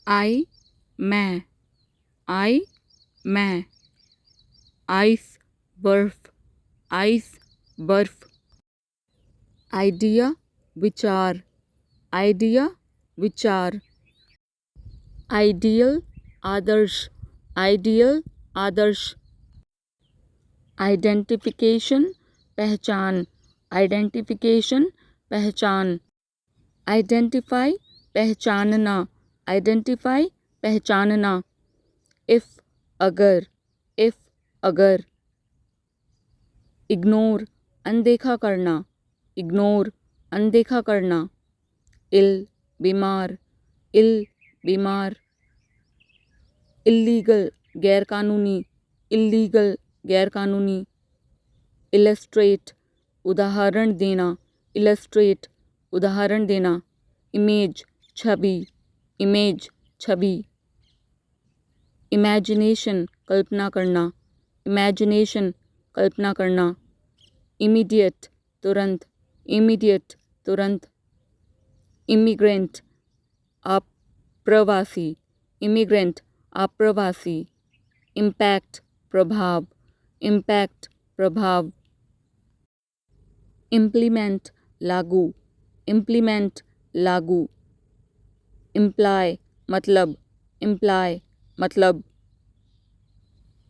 I मैं I मैं ice बर्फ आइस बर्फ आइडिया विचार आइडिया विचार आइडियल आदर्श आइडियल आदर्श आइडेंटिफिकेशन पहचान आइडेंटिफिकेशन पहचान आइडेंटिफाई पहचानना आइडेंटिफाई पहचानना इफ़ अगर इफ़ अगर इग्नोर अनदेखा करना इग्नोर अनदेखा करना इल बीमार इल बीमार इल्लीगल गैरकानूनी इल्लीगल गैरकानूनी इलस्ट्रेट उदाहरण देना इलस्ट्रेट उदाहरण देना इमेज छवि इमेज छवि इमेजिनेशन कल्पना करना इमेजिनेशन कल्पना करना इमीडिएट तुरंत इमीडिएट तुरंत इमिग्रेंट अप्रवासी इमिग्रेंट अप्रवासी इम्पैक्ट प्रभाव इम्पैक्ट प्रभाव इम्प्लीमेंट लागू इम्प्लीमेंट लागू इम्प्लाई मतलब इम्प्लाई मतलब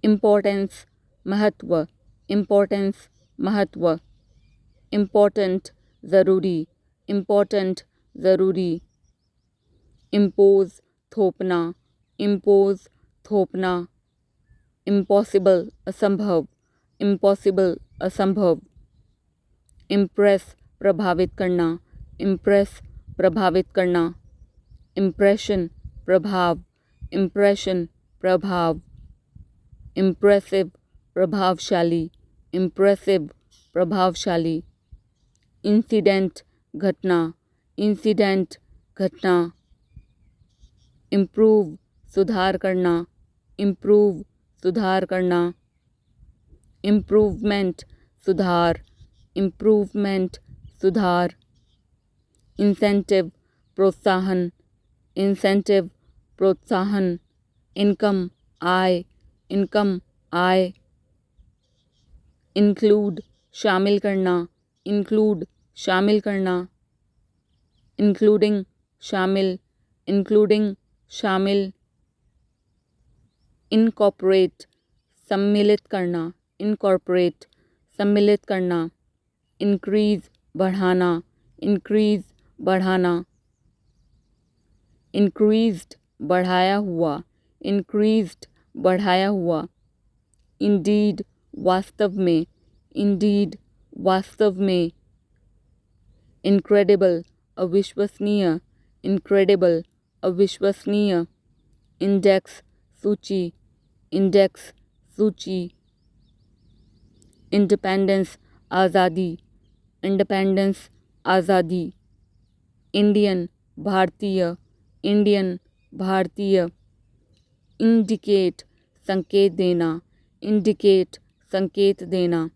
इम्पोर्टेंस महत्व इम्पोर्टेंस महत्व इम्पोर्टेंट ज़रूरी इम्पोर्टेंट ज़रूरी इम्पोज थोपना इम्पोज थोपना इम्पॉसिबल असंभव इम्पॉसिबल असंभव इम्प्रेस प्रभावित करना इम्प्रेस प्रभावित करना इम्प्रेशन प्रभाव इम्प्रेशन प्रभाव इम्प्रेसिव प्रभावशाली इम्प्रेसिव प्रभावशाली इंसिडेंट घटना इंसिडेंट घटना इम्प्रूव सुधार करना इम्प्रूव सुधार करना इम्प्रूवमेंट सुधार इम्प्रूवमेंट सुधार इंसेंटिव प्रोत्साहन इंसेंटिव प्रोत्साहन इनकम आय इनकम आय इंक्लूड शामिल करना इंक्लूड शामिल करना इंक्लूडिंग शामिल इंक्लूडिंग शामिल इनकॉर्पोरेट सम्मिलित करना इनकॉर्पोरेट सम्मिलित करना इंक्रीज बढ़ाना इंक्रीज बढ़ाना इंक्रीज्ड बढ़ाया हुआ इंक्रीज्ड बढ़ाया हुआ इंडीड वास्तव में इंडीड वास्तव में इनक्रेडिबल अविश्वसनीय इनक्रेडिबल अविश्वसनीय इंडेक्स सूची इंडेक्स सूची इंडिपेंडेंस आज़ादी इंडिपेंडेंस आज़ादी इंडियन भारतीय इंडियन भारतीय इंडिकेट संकेत देना इंडिकेट संकेत देना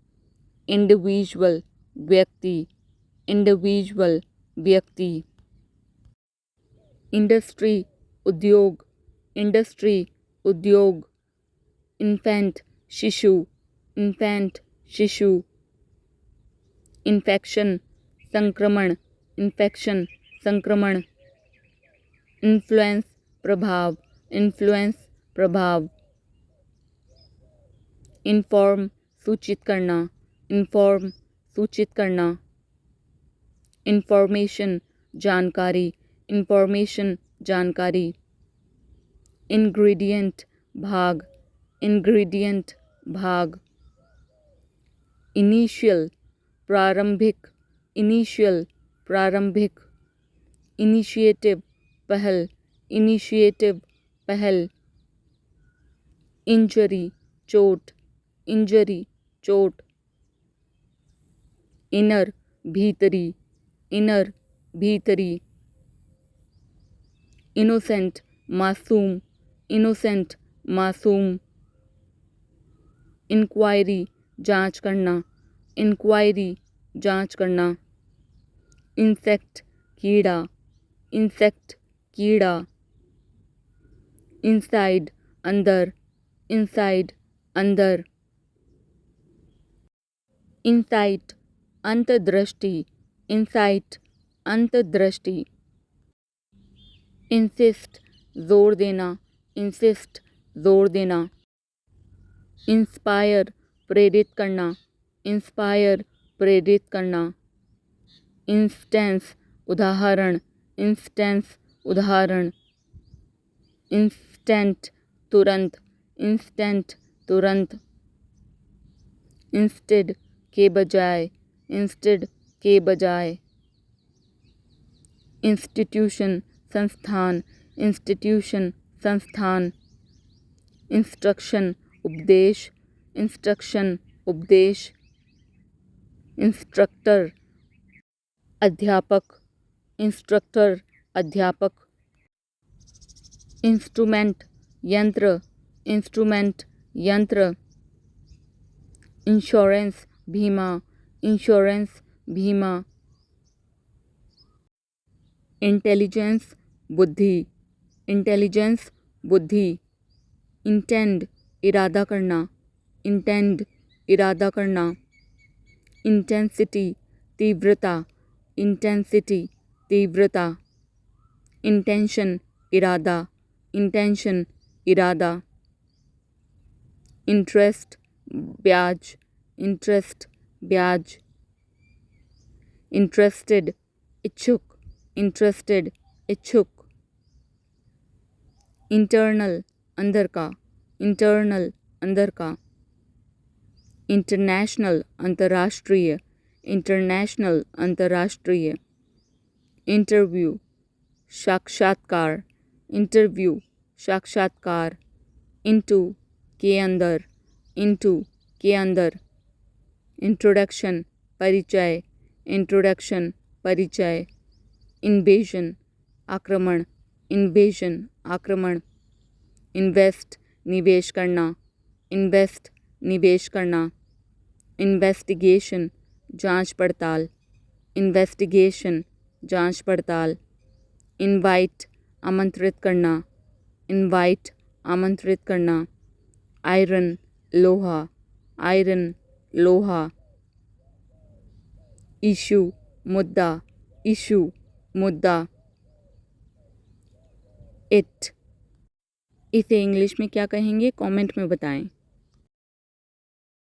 इंडिविजुअल व्यक्ति इंडिविजुअल व्यक्ति इंडस्ट्री उद्योग इंडस्ट्री उद्योग इन्फेंट शिशु इन्फेंट शिशु इन्फेक्शन संक्रमण इन्फेक्शन संक्रमण इन्फ्लुएंस प्रभाव इन्फ्लुएंस प्रभाव इन्फॉर्म सूचित करना इन्फॉर्म सूचित करना इंफॉर्मेशन जानकारी इंफॉर्मेशन जानकारी इंग्रेडिएंट भाग इंग्रेडिएंट भाग इनिशियल प्रारंभिक इनिशियल प्रारंभिक इनिशिएटिव पहल इनिशिएटिव पहल इंजरी चोट इंजरी चोट इनर भीतरी इनर भीतरी इनोसेंट मासूम इनोसेंट मासूम इंक्वायरी जांच करना इंक्वायरी जांच करना इंसेक्ट कीड़ा इंसेक्ट कीड़ा inside, अंदर, inside, अंदर, insight, अंतर्दृष्टि, insight, अंतर्दृष्टि, insist, जोर देना, insist, जोर देना, इंस्पायर, प्रेरित करना, इंस्पायर, प्रेरित करना, इंस्टेंस, उदाहरण, इंस्टेंस, उदाहरण, इंस्टेंट, तुरंत, इंस्टेंट, तुरंत, इंस्टेड, के बजाय, इंस्टेड, के बजाय, इंस्टीट्यूशन, संस्थान, इंस्टीट्यूशन, संस्थान, इंस्ट्रक्शन, उपदेश, इंस्ट्रक्शन, उपदेश, इंस्ट्रक्टर, अध्यापक, इंस्ट्रक्टर, अध्यापक, इंस्ट्रूमेंट, यंत्र, इंस्ट्रूमेंट, यंत्र, इंश्योरेंस, बीमा, इंश्योरेंस, बीमा, इंटेलिजेंस, बुद्धि, इंटेलिजेंस, बुद्धि, इंटेंड, इरादा करना, इंटेंड, इरादा करना, इंटेंसिटी, तीव्रता, इंटेंसिटी, तीव्रता, इंटेंशन, इरादा, इंटेंशन, इरादा, इंटरेस्ट, ब्याज, इंटरेस्ट, ब्याज, इंटरेस्टेड, इच्छुक, इंटरेस्टेड, इच्छुक, इंटरनल, अंदर का, इंटरनल, अंदर का, इंटरनेशनल, अंतर्राष्ट्रीय, इंटरनेशनल, अंतर्राष्ट्रीय, इंटरव्यू, साक्षात्कार, इंटरव्यू, साक्षात्कार, इनटू, के अंदर, इनटू, के अंदर, इंट्रोडक्शन, परिचय, इंट्रोडक्शन, परिचय, इन्वेजन, आक्रमण, इन्वेजन, आक्रमण, इन्वेस्ट, निवेश करना, इन्वेस्ट, निवेश करना, इन्वेस्टिगेशन, जांच पड़ताल, इन्वेस्टिगेशन, जांच पड़ताल, इनवाइट, आमंत्रित करना, इनवाइट, आमंत्रित करना, आयरन, लोहा, आयरन, लोहा, इशू, मुद्दा, इशू, मुद्दा, इट। इसे इंग्लिश में क्या कहेंगे कमेंट में बताएं।